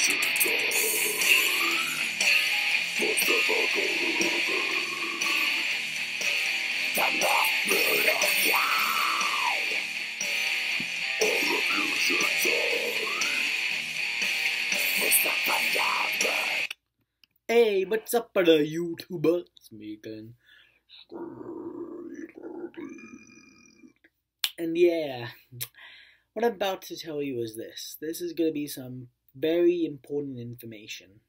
Hey, what's up, brother YouTuber? It's me again. And yeah, what I'm about to tell you is this. This is going to be some very important information.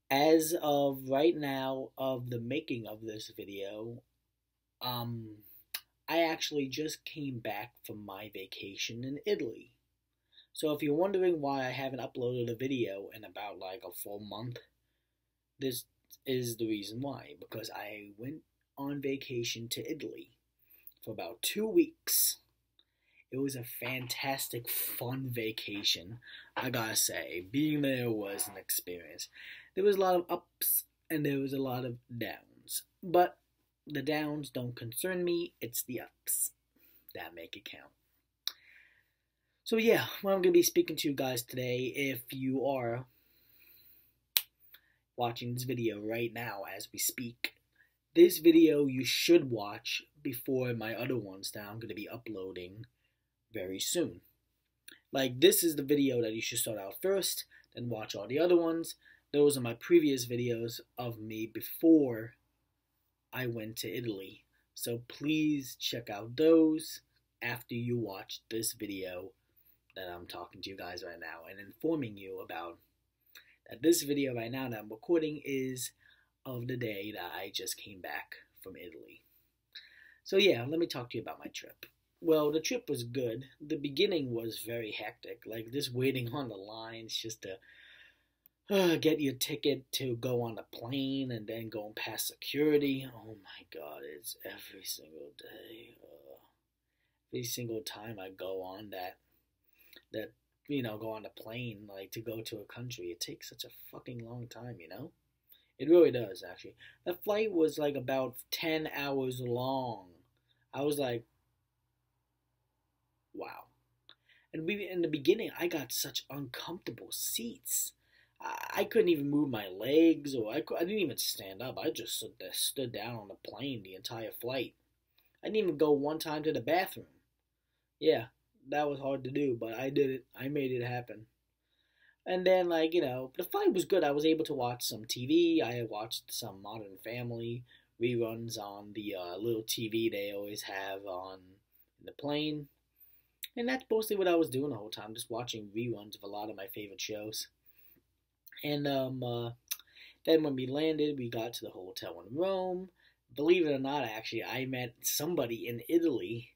As of right now, of the making of this video, I actually just came back from my vacation in Italy. So if you're wondering why I haven't uploaded a video in about like a full month, this is the reason why. Because I went on vacation to Italy for about 2 weeks. It was a fantastic, fun vacation, I gotta say. Being there was an experience. There was a lot of ups and there was a lot of downs. But the downs don't concern me, it's the ups that make it count. So yeah, what I'm going to be speaking to you guys today, if you are watching this video right now as we speak, this video you should watch before my other ones that I'm going to be uploading very soon. Like, this is the video that you should start out first, then watch all the other ones. Those are my previous videos of me before I went to Italy. So please check out those after you watch this video that I'm talking to you guys right now and informing you about that this video right now that I'm recording is of the day that I just came back from Italy. So yeah, let me talk to you about my trip. Well, the trip was good. The beginning was very hectic, like this waiting on the lines just to get your ticket to go on the plane and then going past security. Oh my god, it's every single day. Every single time I go on that go on a plane, like, to go to a country, it takes such a fucking long time, It really does, actually. The flight was, like, about 10 hours long. I was like, wow. And in the beginning, I got such uncomfortable seats. I couldn't even move my legs, or I didn't even stand up. I just stood down on the plane the entire flight. I didn't even go one time to the bathroom. Yeah. That was hard to do, but I did it. I made it happen. And then, the flight was good. I was able to watch some TV. I watched some Modern Family reruns on the little TV they always have on the plane. And that's mostly what I was doing the whole time, just watching reruns of a lot of my favorite shows. And then when we landed, we got to the hotel in Rome. Believe it or not, actually, I met somebody in Italy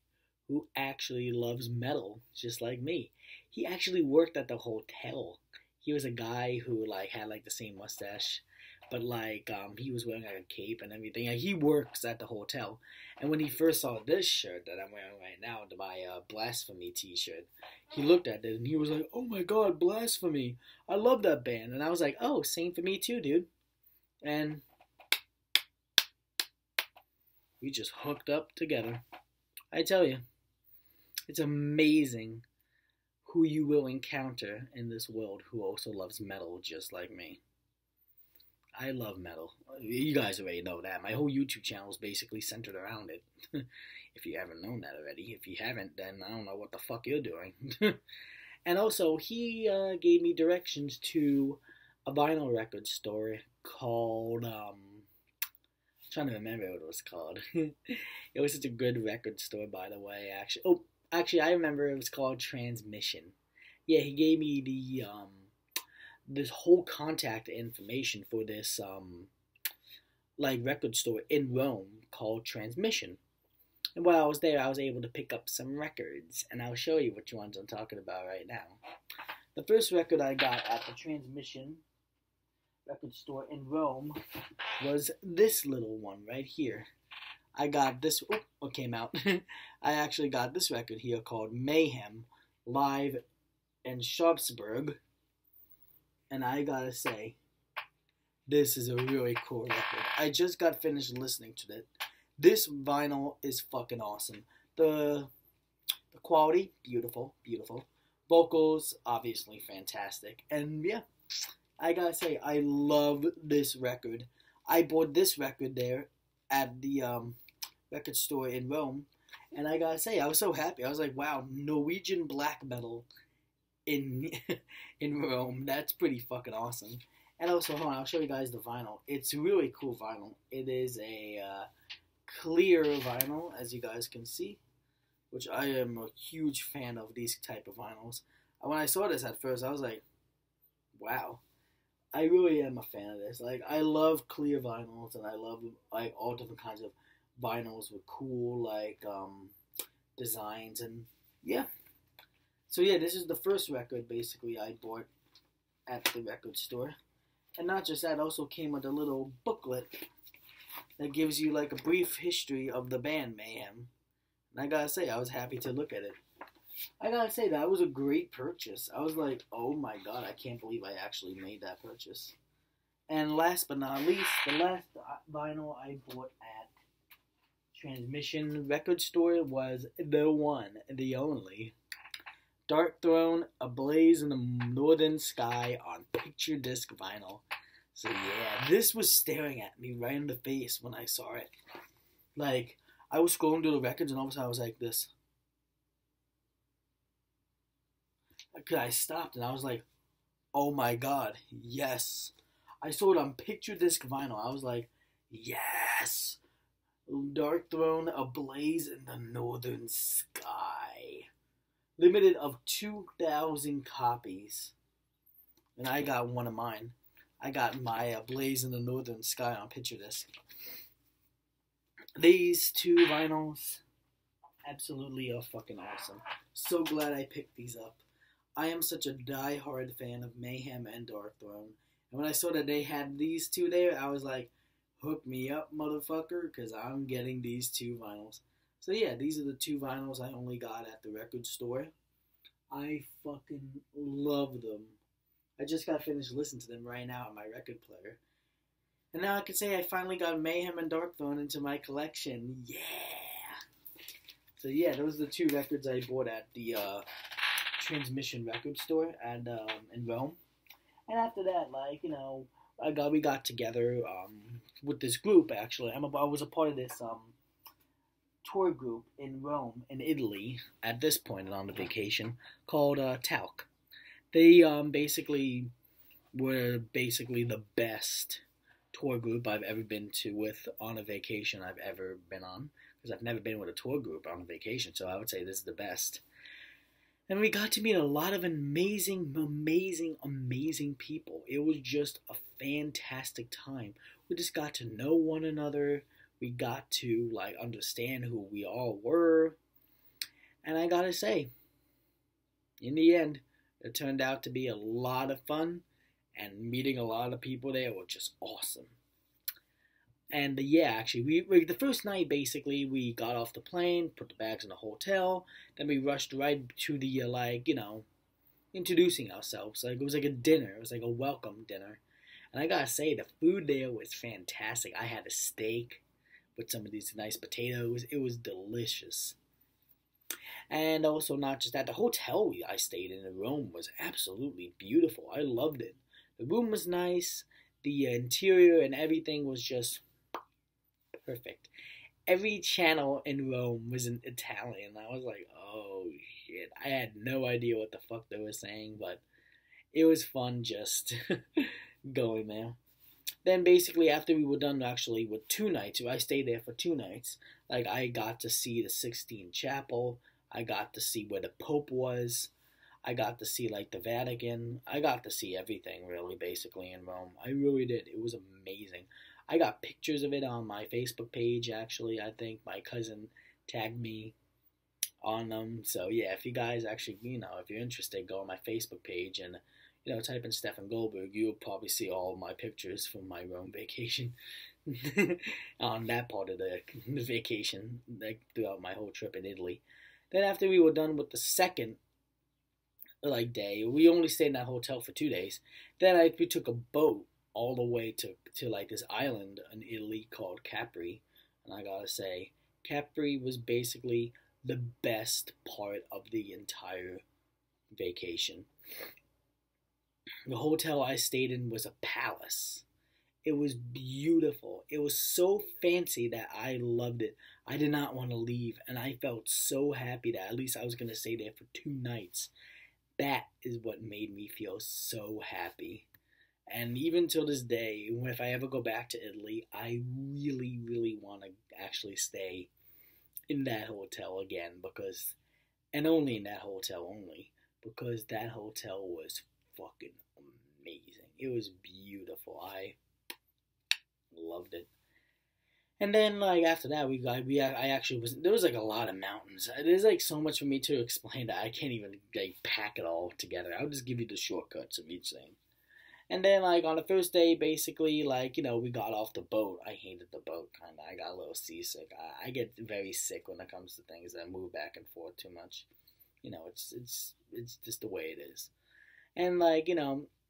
who actually loves metal, just like me. He actually worked at the hotel. He was a guy who, had, the same mustache, but, he was wearing, a cape and everything. He works at the hotel. And when he first saw this shirt that I'm wearing right now, my Blasphemy t-shirt, he looked at it and he was like, oh my god, Blasphemy. I love that band. And I was like, oh, same for me too, dude. And we just hooked up together. I tell you. It's amazing who you will encounter in this world who also loves metal just like me. I love metal. You guys already know that. My whole YouTube channel is basically centered around it. If you haven't known that already. If you haven't, then I don't know what the fuck you're doing. And also, he gave me directions to a vinyl record store called... I'm trying to remember what it was called. It was such a good record store, by the way, actually. Oh, actually, I remember it was called Transmission. Yeah, he gave me the, this whole contact information for this, record store in Rome called Transmission. And while I was there, I was able to pick up some records, and I'll show you which ones I'm talking about right now. The first record I got at the Transmission record store in Rome was this little one right here. I got this, what came out? I actually got this record here called Mayhem, live in Sharpsburg. And I gotta say, this is a really cool record. I just got finished listening to it. This vinyl is fucking awesome. The quality, beautiful, beautiful. Vocals, obviously fantastic. And yeah, I gotta say, I love this record. I bought this record there at the record store in Rome. And I gotta say, I was so happy. I was like, wow, Norwegian black metal in in Rome. That's pretty fucking awesome. And also, hold on, I'll show you guys the vinyl. It's really cool vinyl. It is a clear vinyl, as you guys can see, which I am a huge fan of these type of vinyls. When I saw this at first, I was like, wow. I really am a fan of this. Like, I love clear vinyls, and I love like all different kinds of vinyls with cool like designs, and yeah. So yeah, this is the first record basically I bought at the record store. And not just that, also came with a little booklet that gives you like a brief history of the band Mayhem. And I gotta say, I was happy to look at it. I gotta say, that was a great purchase. I was like, oh my god, I can't believe I actually made that purchase. And last but not least, the last vinyl I bought at Transmission Record Store was the one, the only Darkthrone, Ablaze in the Northern Sky on picture disc vinyl. So yeah, this was staring at me right in the face when I saw it. Like, I was scrolling through the records and all of a sudden I was like this. I stopped and I was like, oh my god, yes. I saw it on picture disc vinyl. I was like, yes. Darkthrone, Ablaze in the Northern Sky. Limited of 2,000 copies. And I got one of mine. I got my Ablaze in the Northern Sky on picture disc. These two vinyls absolutely are fucking awesome. So glad I picked these up. I am such a die-hard fan of Mayhem and Darkthrone. And when I saw that they had these two there, I was like, hook me up, motherfucker, because I'm getting these two vinyls. So yeah, these are the two vinyls I only got at the record store. I fucking love them. I just got finished listening to them right now on my record player. And now I can say I finally got Mayhem and Darkthrone into my collection. Yeah! So yeah, those are the two records I bought at the Transmission Record Store and in Rome. And after that, like, you know, we got together with this group, actually. I was a part of this tour group in Rome, in Italy, at this point on the vacation, called Talc. They basically were the best tour group I've ever been to with on a vacation I've ever been on. Because I've never been with a tour group on a vacation, so I would say this is the best. And we got to meet a lot of amazing, amazing, amazing people. It was just a fantastic time. We just got to know one another. We got to, like, understand who we all were. And I gotta say, in the end, it turned out to be a lot of fun. And meeting a lot of people there was just awesome. And yeah, actually, we the first night, basically, we got off the plane, put the bags in the hotel. Then we rushed right to the, like, you know, introducing ourselves. Like, it was like a dinner. It was like a welcome dinner. And I gotta say, the food there was fantastic. I had a steak with some of these nice potatoes. It was delicious. And also, not just that, the hotel I stayed in Rome was absolutely beautiful. I loved it. The room was nice. The interior and everything was just perfect. Every channel in Rome was in Italian. I was like, oh shit. I had no idea what the fuck they were saying, but it was fun just going there. Then basically after we were done actually with 2 nights, I stayed there for 2 nights. Like, I got to see the Sistine Chapel. I got to see where the Pope was. I got to see, like, the Vatican. I got to see everything, really, basically, in Rome. I really did. It was amazing. I got pictures of it on my Facebook page, actually. I think my cousin tagged me on them. So, yeah, if you guys actually, you know, if you're interested, go on my Facebook page and, you know, type in Stefan Goldberg. You'll probably see all of my pictures from my Rome vacation on that part of the vacation, like, throughout my whole trip in Italy. Then after we were done with the second, like, day, we only stayed in that hotel for 2 days. Then we took a boat all the way to like this island in Italy called Capri. And I gotta say, Capri was basically the best part of the entire vacation. The hotel I stayed in was a palace. It was beautiful. It was so fancy that I loved it. I did not want to leave, and I felt so happy that at least I was going to stay there for 2 nights. That is what made me feel so happy. And even till this day, if I ever go back to Italy, I really, really want to actually stay in that hotel again because, and only in that hotel only, because that hotel was fucking amazing. It was beautiful. I loved it. And then like after that, I actually was there was like a lot of mountains. There's like so much for me to explain that I can't even like pack it all together. I'll just give you the shortcuts of each thing. And then, like, on the first day, basically, like, we got off the boat. I hated the boat, kind of. I got a little seasick. I get very sick when it comes to things that move back and forth too much. It's just the way it is. And, like,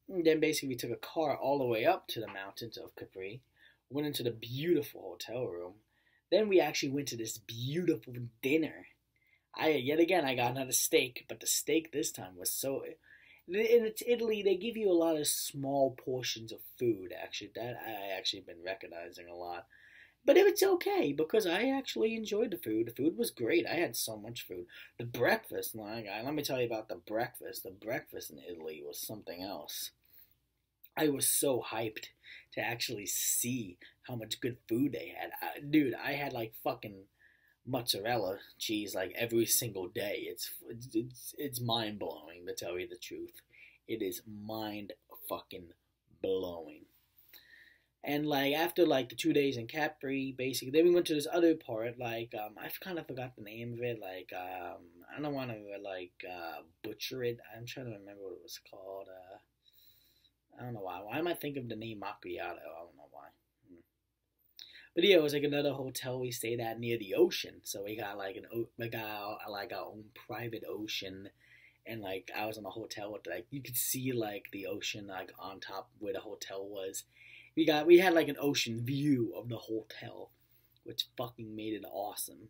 then basically we took a car all the way up to the mountains of Capri, went into the beautiful hotel room. Then we actually went to this beautiful dinner. Yet again, I got another steak, but the steak this time was so... In Italy, they give you a lot of small portions of food, actually. That I actually been recognizing a lot. But it's okay, because I actually enjoyed the food. The food was great. I had so much food. The breakfast, let me tell you about the breakfast. The breakfast in Italy was something else. I was so hyped to actually see how much good food they had. Dude, I had like fucking mozzarella cheese like every single day. It's mind blowing, to tell you the truth. It is mind fucking blowing. And like after like the 2 days in Capri, basically, then we went to this other part. Like I kind of forgot the name of it. Like I don't want to butcher it. I'm trying to remember what it was called. I don't know why. Why am I thinking of the name Macchiato? I don't know why. But yeah, it was like another hotel we stayed at near the ocean. So we got like our own private ocean, and like I was in a hotel with like you could see like the ocean like on top where the hotel was. We had like an ocean view of the hotel, which fucking made it awesome.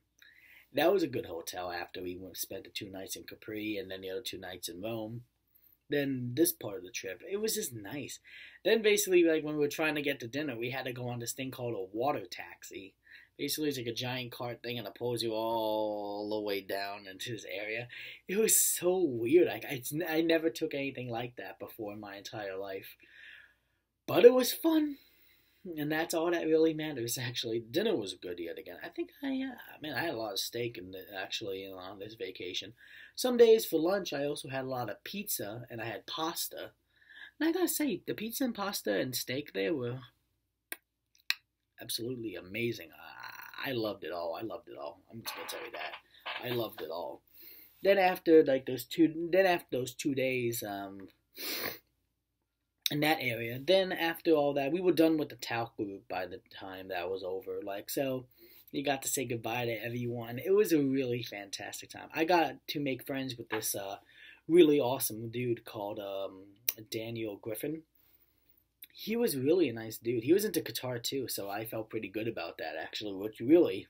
That was a good hotel after we spent the 2 nights in Capri and then the other 2 nights in Rome. Then this part of the trip, it was just nice. Then basically, like when we were trying to get to dinner, we had to go on this thing called a water taxi. Basically, it's like a giant cart thing, and it pulls you all the way down into this area. It was so weird. I never took anything like that before in my entire life, but it was fun. And that's all that really matters, actually. Dinner was good yet again. I think I had a lot of steak on this vacation. Some days for lunch, I also had a lot of pizza, and I had pasta. And I gotta say, the pizza and pasta and steak there were absolutely amazing. I loved it all. I'm just gonna tell you that. I loved it all. Then after those 2 days, in that area. Then after all that, we were done with the talc group by the time that was over. Like, so you got to say goodbye to everyone. It was a really fantastic time. I got to make friends with this really awesome dude called Daniel Griffin. He was really a nice dude. He was into guitar too, so I felt pretty good about that actually, which really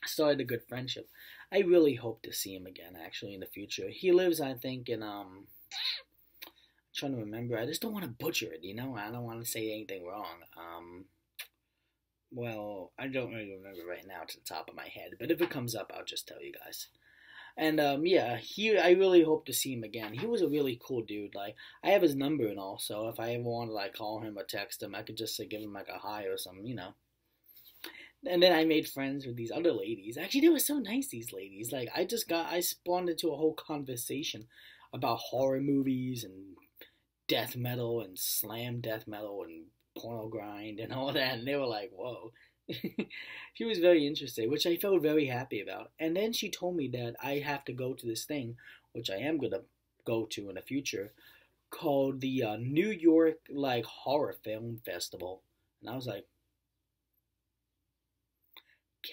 started a good friendship. I really hope to see him again actually in the future. He lives, I think, in trying to remember. I just don't want to butcher it, I don't want to say anything wrong. Well, I don't really remember right now to the top of my head, but if it comes up, I'll just tell you guys. And yeah, I really hope to see him again. He was a really cool dude. Like, I have his number and all, so if I ever want to like call him or text him, I could just give him like a hi or something, And then I made friends with these other ladies. Actually, they were so nice, these ladies. Like, I spawned into a whole conversation about horror movies and death metal and slam death metal and porno grind and all that, and they were like, whoa. She was very interested, which I felt very happy about. And then she told me that I have to go to this thing, which I am going to go to in the future, called the New York like Horror Film Festival. And I was like,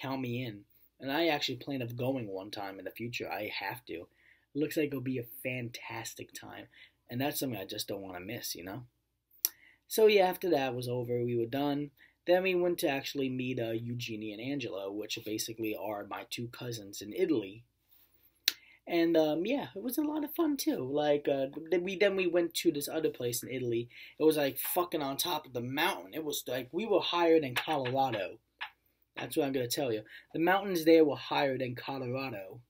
count me in. And I actually plan of going one time in the future. I have to. It looks like it'll be a fantastic time. And that's something I just don't want to miss, So yeah, after that was over, we were done. Then we went to actually meet Eugenie and Angela, which basically are my 2 cousins in Italy. And yeah, it was a lot of fun too. Like then we went to this other place in Italy. It was like fucking on top of the mountain. It was like we were higher than Colorado. That's what I'm gonna tell you. The mountains there were higher than Colorado,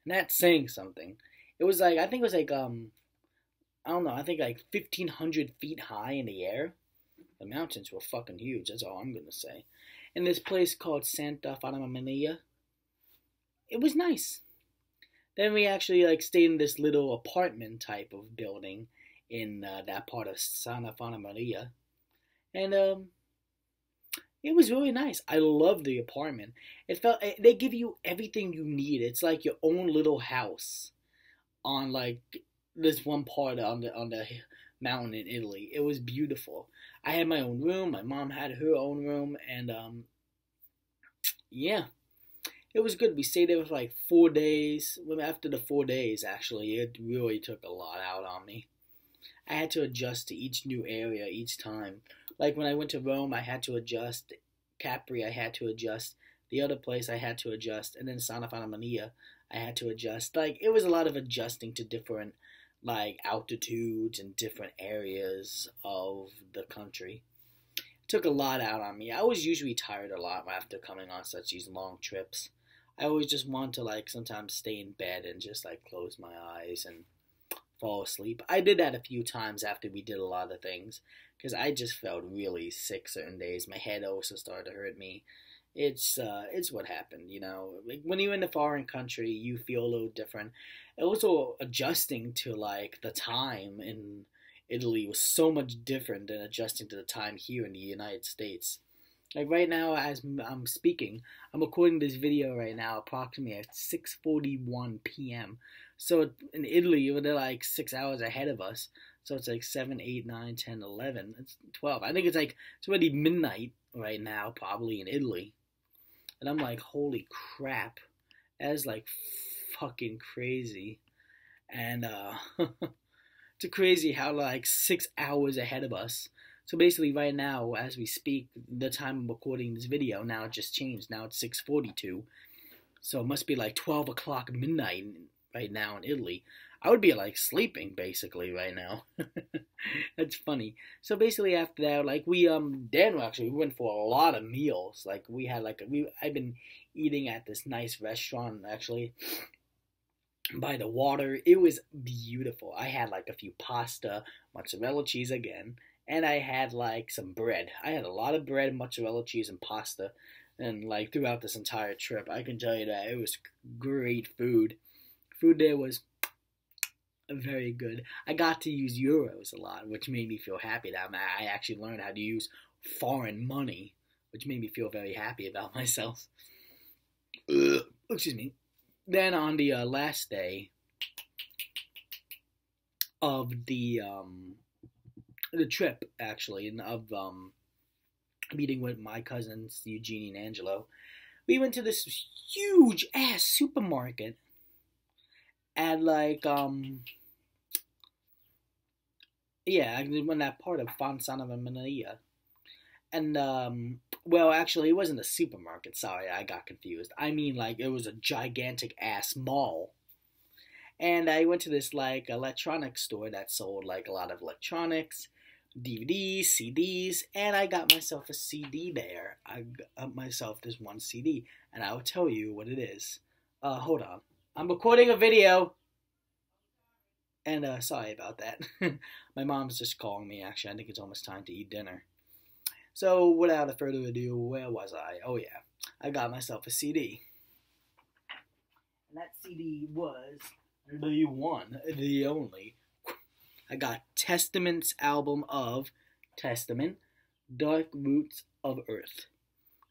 and that's saying something. It was like I think it was like I don't know. I think like 1,500 feet high in the air. The mountains were fucking huge. That's all I'm gonna say. And this place called Santa Maria. It was nice. Then we actually like stayed in this little apartment type of building in that part of Santa Maria, and it was really nice. I loved the apartment. It felt they give you everything you need. It's like your own little house on like this one part on the mountain in Italy. It was beautiful. I had my own room. My mom had her own room, and yeah, it was good. We stayed there for like 4 days. Well, after the 4 days, actually, it really took a lot out on me. I had to adjust to each new area each time. Like when I went to Rome, I had to adjust. Capri, I had to adjust. The other place, I had to adjust. And then Santa Maria, I had to adjust. Like it was a lot of adjusting to different like altitudes and different areas of the country. It took a lot out on me. I was usually tired a lot after coming on such these long trips. I always just want to like sometimes stay in bed and just like close my eyes and fall asleep. I did that a few times after we did a lot of things because I just felt really sick certain days. My head also started to hurt me. It's what happened, you know. Like when you're in a foreign country, you feel a little different. Also, adjusting to like the time in Italy was so much different than adjusting to the time here in the United States. Like right now, as I'm speaking, I'm recording this video right now approximately at 6:41 p.m. So in Italy, they're like 6 hours ahead of us. So it's like 7, 8, 9, 10, 11. It's 12. I think it's already midnight right now, probably in Italy. And I'm like, holy crap, that is like fucking crazy. And it's crazy how like 6 hours ahead of us. So basically, right now, as we speak, the time I'm recording this video now it just changed. Now it's 6:42, so it must be like 12 o'clock midnight right now in Italy. I would be like sleeping basically right now. That's funny. So basically after that, like we went for a lot of meals. Like we had like I've been eating at this nice restaurant actually by the water. It was beautiful. I had like a few pasta, mozzarella cheese again, and I had like some bread. I had a lot of bread, mozzarella cheese, and pasta. And like throughout this entire trip, I can tell you that it was great food. Food there was very good. I got to use euros a lot, which made me feel happy that I actually learned how to use foreign money, which made me feel very happy about myself. Excuse me. Then on the last day of the trip, actually, and of meeting with my cousins Eugenie and Angelo, we went to this huge ass supermarket at like yeah, in that part of Santa Maria. And well, actually, it wasn't a supermarket. Sorry, I got confused. I mean, like it was a gigantic ass mall. And I went to this like electronics store that sold like a lot of electronics, DVDs, CDs, and I got myself a CD there. I got myself this one CD, and I'll tell you what it is. Hold on. I'm recording a video. And sorry about that. My mom's just calling me, actually. I think it's almost time to eat dinner. So, without further ado, where was I? Oh, yeah. I got myself a CD. And that CD was the one, the only. I got Testament's album of Testament, Dark Roots of Earth.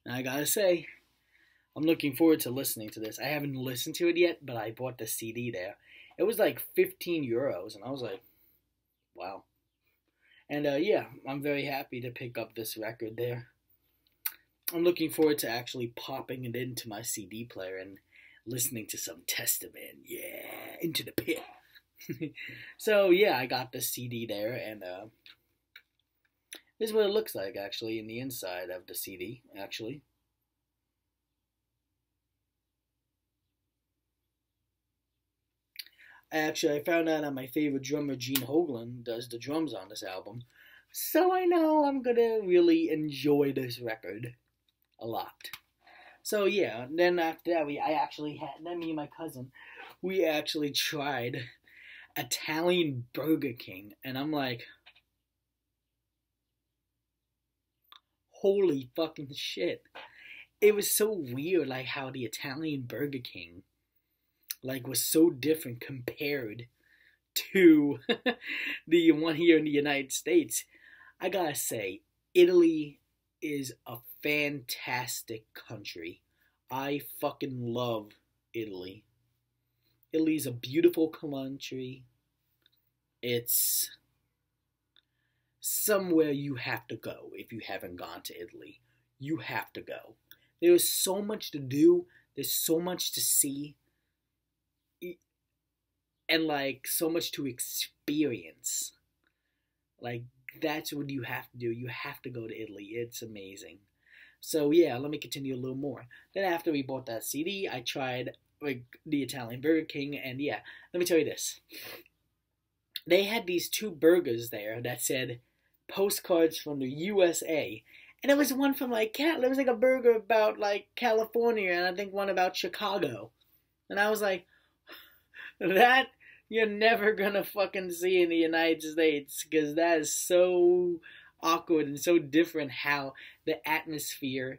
And I gotta say, I'm looking forward to listening to this. I haven't listened to it yet, but I bought the CD there. It was like 15 euros, and I was like, wow. And yeah, I'm very happy to pick up this record there. I'm looking forward to actually popping it into my CD player and listening to some Testament. Yeah, into the pit. So yeah, I got the CD there, and this is what it looks like actually in the inside of the CD, actually. Actually, I found out that my favorite drummer, Gene Hoglan, does the drums on this album. So I know I'm gonna really enjoy this record a lot. So yeah, then after that, then me and my cousin, we actually tried Italian Burger King, and I'm like, holy fucking shit. It was so weird, like how the Italian Burger King, like, was so different compared to the one here in the United States. I gotta say, Italy is a fantastic country. I fucking love Italy. Italy's a beautiful country. It's somewhere you have to go if you haven't gone to Italy. You have to go. There's so much to do. There's so much to see. And, like, so much to experience. Like, that's what you have to do. You have to go to Italy. It's amazing. So, yeah, let me continue a little more. Then after we bought that CD, I tried, like, the Italian Burger King. And, yeah, let me tell you this. They had these two burgers there that said postcards from the USA. And it was one from, like, it was like a burger about, like, California, and I think one about Chicago. And I was like, that you're never gonna fucking see in the United States, because that is so awkward and so different how the atmosphere,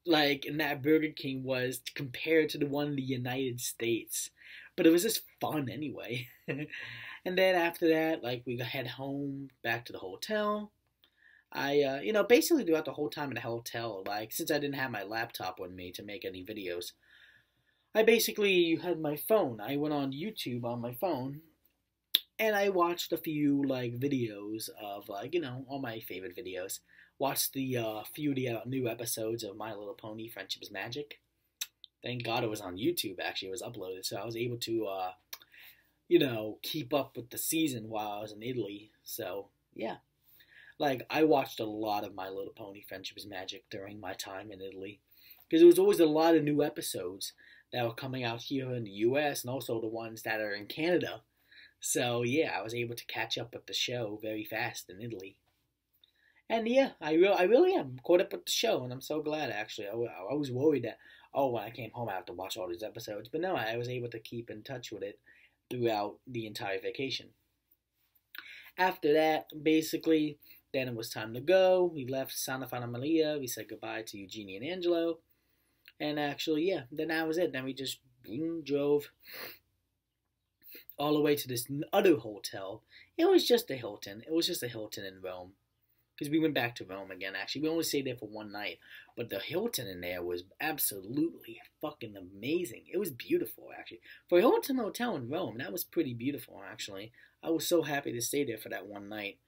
like, in that Burger King was compared to the one in the United States. But it was just fun anyway. And then after that, like, we head home, back to the hotel. I, basically throughout the whole time in the hotel, like, since I didn't have my laptop with me to make any videos, I basically had my phone. I went on YouTube on my phone, and I watched a few, like, videos of, like, all my favorite videos. Watched the few new episodes of My Little Pony, Friendship is Magic. Thank God it was on YouTube, actually. It was uploaded, so I was able to, keep up with the season while I was in Italy. So, yeah. Like, I watched a lot of My Little Pony, Friendship is Magic during my time in Italy. Because there was always a lot of new episodes that were coming out here in the US, and also the ones that are in Canada. So, yeah, I was able to catch up with the show very fast in Italy. And, yeah, I really am caught up with the show, and I'm so glad, actually. I was worried that, when I came home I have to watch all these episodes. But no, I was able to keep in touch with it throughout the entire vacation. After that, basically, then it was time to go. We left Santa Maria. We said goodbye to Eugenie and Angelo. And actually, yeah, then that was it. Then we just drove all the way to this other hotel. It was just a Hilton. It was just a Hilton in Rome. Because we went back to Rome again, actually. We only stayed there for one night. But the Hilton in there was absolutely fucking amazing. It was beautiful, actually. For a Hilton hotel in Rome, that was pretty beautiful, actually. I was so happy to stay there for that one night.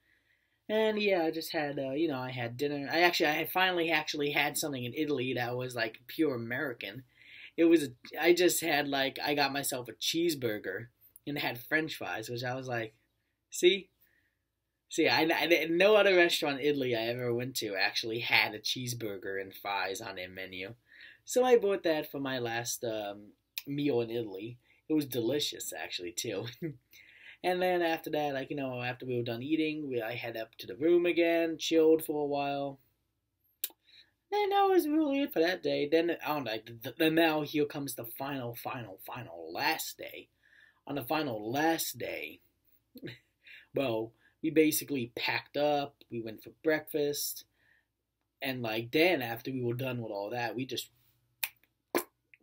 And yeah, I just had, I had dinner. I finally actually had something in Italy that was, like, pure American. I just had, like, I got myself a cheeseburger and had French fries, which I was like, see, no other restaurant in Italy I ever went to actually had a cheeseburger and fries on their menu. So I bought that for my last meal in Italy. It was delicious, actually, too. And then after that, like, after we were done eating, I head up to the room again, chilled for a while. And that was really it for that day. Then, now here comes the final last day. On the final last day, well, we basically packed up, we went for breakfast, and, like, then after we were done with all that, we just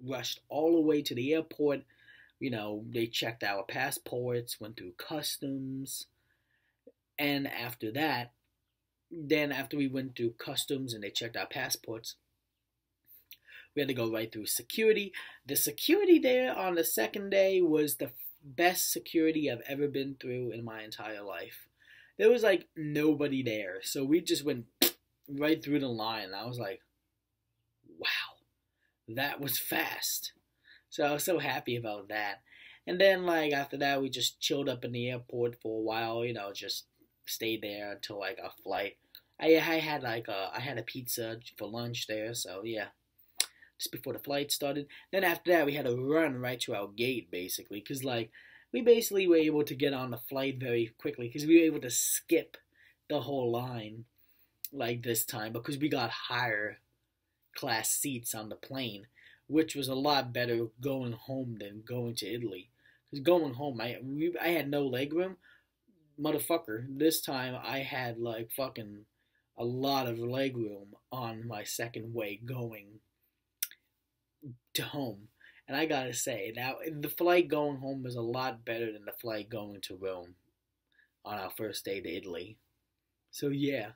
rushed all the way to the airport. They checked our passports, went through customs, and after that, then after we went through customs and they checked our passports, we had to go right through security. The security there on the second day was the best security I've ever been through in my entire life. There was, like, nobody there, so we just went right through the line. I was like, wow, that was fast. So I was so happy about that. And then, like, after that, we just chilled up in the airport for a while, just stayed there until, like, our flight. I had a pizza for lunch there, so yeah, just before the flight started. Then after that, we had to run right to our gate, basically, because, like, we basically were able to get on the flight very quickly because we were able to skip the whole line like this time because we got higher class seats on the plane, which was a lot better going home than going to Italy. Because going home, I had no leg room, motherfucker. This time I had like fucking a lot of leg room on my second way going to home. And I gotta say, now the flight going home was a lot better than the flight going to Rome on our first day to Italy. So yeah,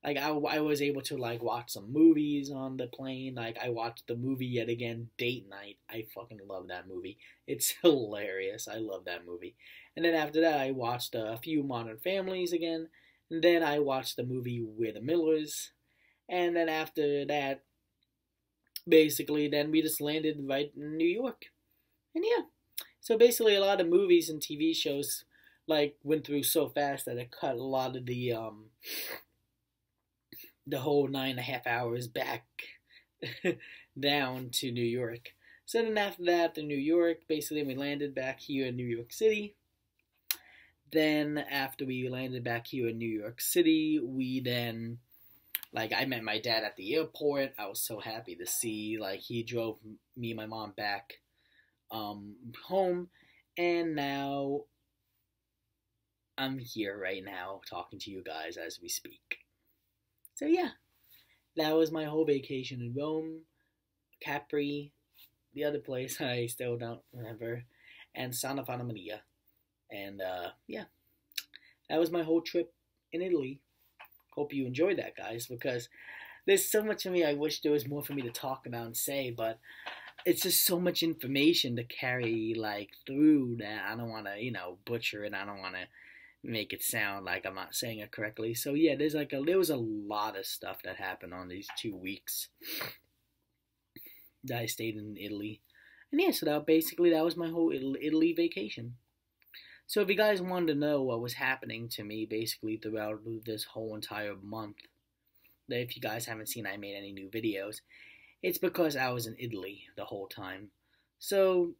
like I was able to like watch some movies on the plane. Like I watched the movie yet again, Date Night. I fucking love that movie. It's hilarious. I love that movie. And then after that, I watched a few Modern Families again. And then I watched the movie We're the Millers. And then after that, basically, then we just landed right in New York. And yeah, so basically, a lot of movies and TV shows like went through so fast that it cut a lot of the whole 9.5 hours back down to New York. So then after that, to New York, basically we landed back here in New York City. Then after we landed back here in New York City, we then, like, I met my dad at the airport. I was so happy to see, like, he drove me and my mom back home. And now I'm here right now talking to you guys as we speak. So yeah, that was my whole vacation in Rome, Capri, the other place I still don't remember, and Santa Fana Maria. And yeah, that was my whole trip in Italy. Hope you enjoyed that, guys, because there's so much of me I wish there was more for me to talk about and say, but it's just so much information to carry like through that I don't want to, butcher it. I don't want to make it sound like I'm not saying it correctly. So yeah, there was a lot of stuff that happened on these 2 weeks that I stayed in Italy. And yeah, so that was my whole Italy vacation. So if you guys wanted to know what was happening to me basically throughout this whole entire month, that if you guys haven't seen I made any new videos, it's because I was in Italy the whole time. So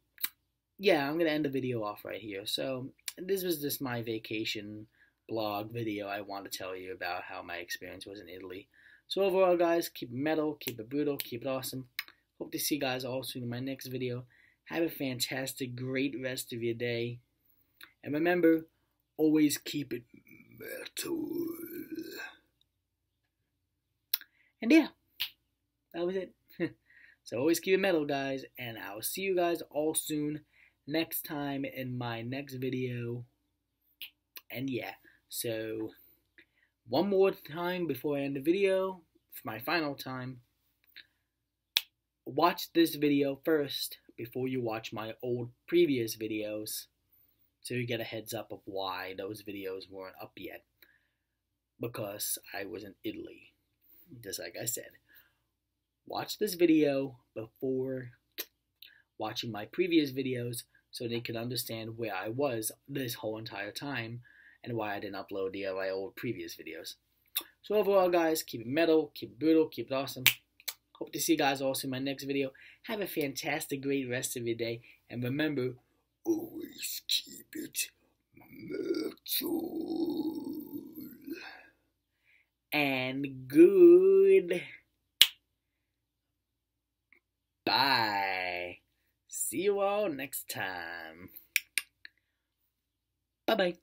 yeah, I'm going to end the video off right here. So this was just my vacation blog video. I want to tell you about how my experience was in Italy. So overall, guys, keep it metal, keep it brutal, keep it awesome. Hope to see you guys all soon in my next video. Have a fantastic, great rest of your day. And remember, always keep it metal. And yeah, that was it. So always keep it metal, guys. And I'll see you guys all soon next time in my next video. And yeah, so one more time before I end the video, for my final time, watch this video first before you watch my old previous videos, so you get a heads up of why those videos weren't up yet, because I was in Italy, just like I said. Watch this video before watching my previous videos so they can understand where I was this whole entire time and why I didn't upload my old previous videos. So overall, guys, keep it metal, keep it brutal, keep it awesome. Hope to see you guys also in my next video. Have a fantastic, great rest of your day. And remember, always keep it metal. And good. Bye. See you all next time. Bye-bye.